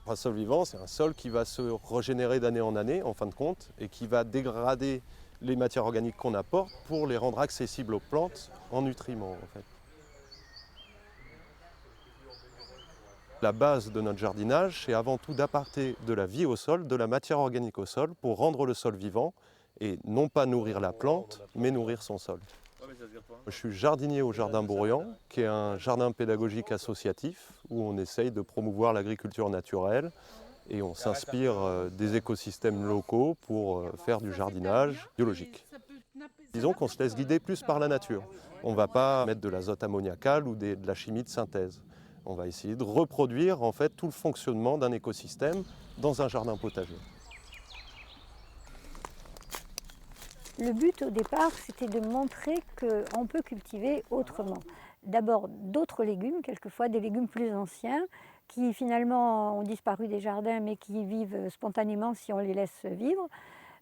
Un sol vivant, c'est un sol qui va se régénérer d'année en année, en fin de compte, et qui va dégrader les matières organiques qu'on apporte pour les rendre accessibles aux plantes en nutriments, en fait. La base de notre jardinage, c'est avant tout d'apporter de la vie au sol, de la matière organique au sol, pour rendre le sol vivant, et non pas nourrir la plante, mais nourrir son sol. Je suis jardinier au Jardin Bourriand, qui est un jardin pédagogique associatif où on essaye de promouvoir l'agriculture naturelle et on s'inspire des écosystèmes locaux pour faire du jardinage biologique. Disons qu'on se laisse guider plus par la nature. On ne va pas mettre de l'azote ammoniacal ou de la chimie de synthèse. On va essayer de reproduire en fait tout le fonctionnement d'un écosystème dans un jardin potager. Le but au départ, c'était de montrer qu'on peut cultiver autrement. D'abord d'autres légumes, quelquefois des légumes plus anciens, qui finalement ont disparu des jardins mais qui vivent spontanément si on les laisse vivre.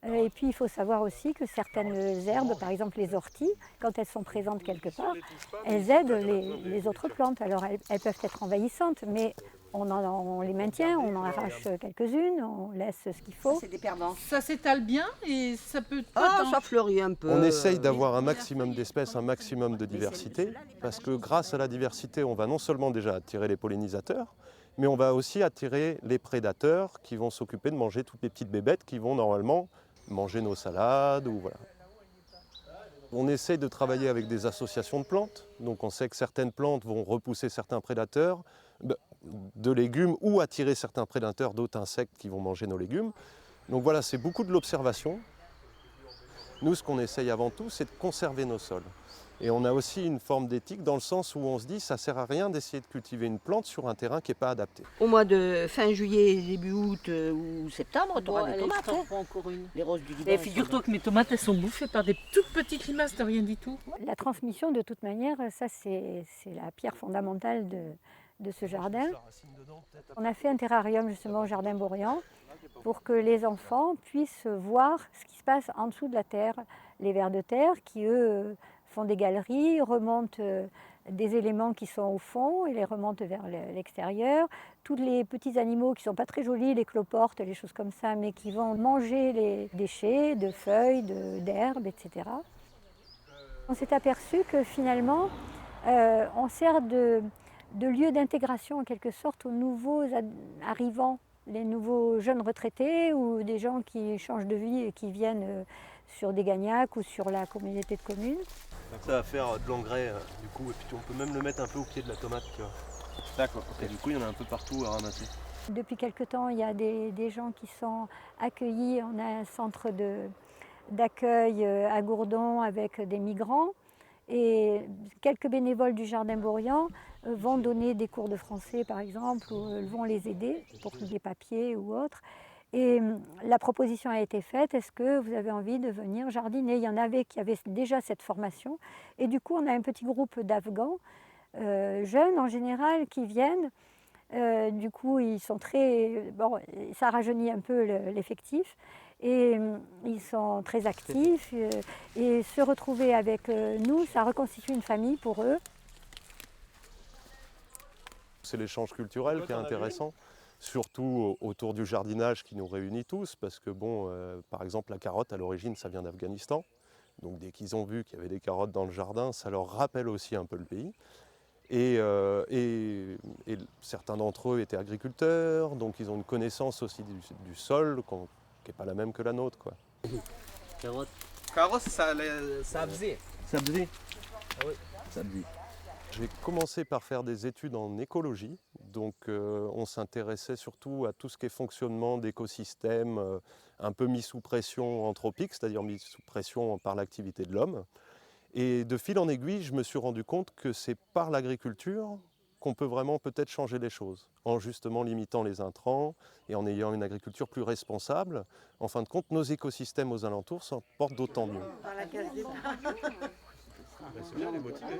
Et puis il faut savoir aussi que certaines herbes, par exemple les orties, quand elles sont présentes quelque part, elles aident les autres plantes. Alors elles peuvent être envahissantes, mais on les maintient, on en arrache quelques-unes, on laisse ce qu'il faut. C'est des perdants. Ça s'étale bien et ça peut... Ah, ça fleurit un peu. On essaye d'avoir un maximum d'espèces, un maximum de diversité, parce que grâce à la diversité, on va non seulement déjà attirer les pollinisateurs, mais on va aussi attirer les prédateurs qui vont s'occuper de manger toutes les petites bébêtes qui vont normalement manger nos salades. Ou voilà. On essaye de travailler avec des associations de plantes, donc on sait que certaines plantes vont repousser certains prédateurs de légumes ou attirer certains prédateurs d'autres insectes qui vont manger nos légumes. Donc voilà, c'est beaucoup de l'observation. Nous, ce qu'on essaye avant tout, c'est de conserver nos sols. Et on a aussi une forme d'éthique dans le sens où on se dit que ça ne sert à rien d'essayer de cultiver une plante sur un terrain qui n'est pas adapté. Au mois de fin juillet, début août ou septembre, tu auras des tomates. Encore une. Les roses du guidon. Et figure-toi que mes tomates, elles sont bouffées par des toutes petites limaces, t'as rien du tout. La transmission, de toute manière, ça c'est la pierre fondamentale de ce jardin. On a fait un terrarium justement au Jardin Bourriand pour que les enfants puissent voir ce qui se passe en dessous de la terre. Les vers de terre qui, eux, font des galeries, remontent des éléments qui sont au fond et les remontent vers l'extérieur. Tous les petits animaux qui ne sont pas très jolis, les cloportes, les choses comme ça, mais qui vont manger les déchets de feuilles, d'herbes, etc. On s'est aperçu que finalement, on sert de lieu d'intégration en quelque sorte aux nouveaux arrivants, les nouveaux jeunes retraités ou des gens qui changent de vie et qui viennent sur des gagnacs ou sur la communauté de communes. Ça va faire de l'engrais du coup, et puis on peut même le mettre un peu au pied de la tomate, tu vois. D'accord. Et du coup, il y en a un peu partout à ramasser. Depuis quelque temps, il y a des gens qui sont accueillis. On a un centre d'accueil à Gourdon avec des migrants. Et quelques bénévoles du Jardin Bourriand vont donner des cours de français, par exemple, ou vont les aider pour des papiers ou autres. Et la proposition a été faite, est-ce que vous avez envie de venir jardiner? Il y en avait qui avaient déjà cette formation. Et du coup, on a un petit groupe d'Afghans, jeunes en général, qui viennent. Du coup, ils sont très... Bon, ça rajeunit un peu l'effectif. Et ils sont très actifs. Et se retrouver avec nous, ça reconstitue une famille pour eux. C'est l'échange culturel qui est intéressant. Surtout autour du jardinage qui nous réunit tous, parce que bon, par exemple la carotte à l'origine ça vient d'Afghanistan, donc dès qu'ils ont vu qu'il y avait des carottes dans le jardin, ça leur rappelle aussi un peu le pays. Et certains d'entre eux étaient agriculteurs, donc ils ont une connaissance aussi du sol qui n'est pas la même que la nôtre, quoi. Carotte. Carotte, ça faisait. Ça faisait. Ah oui. Ça faisait. J'ai commencé par faire des études en écologie, donc on s'intéressait surtout à tout ce qui est fonctionnement d'écosystèmes un peu mis sous pression anthropique, c'est-à-dire mis sous pression par l'activité de l'homme. Et de fil en aiguille, je me suis rendu compte que c'est par l'agriculture qu'on peut vraiment peut-être changer les choses, en justement limitant les intrants et en ayant une agriculture plus responsable. En fin de compte, nos écosystèmes aux alentours s'en portent d'autant mieux. C'est bien les motiver.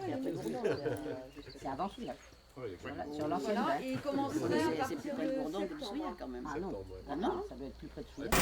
C'est avant Souillac. Voilà, sur l'ancienne date. Et comment C'est plus près de Gourdon que de Souillac quand même. Ah non, ça doit être plus près de Souillac.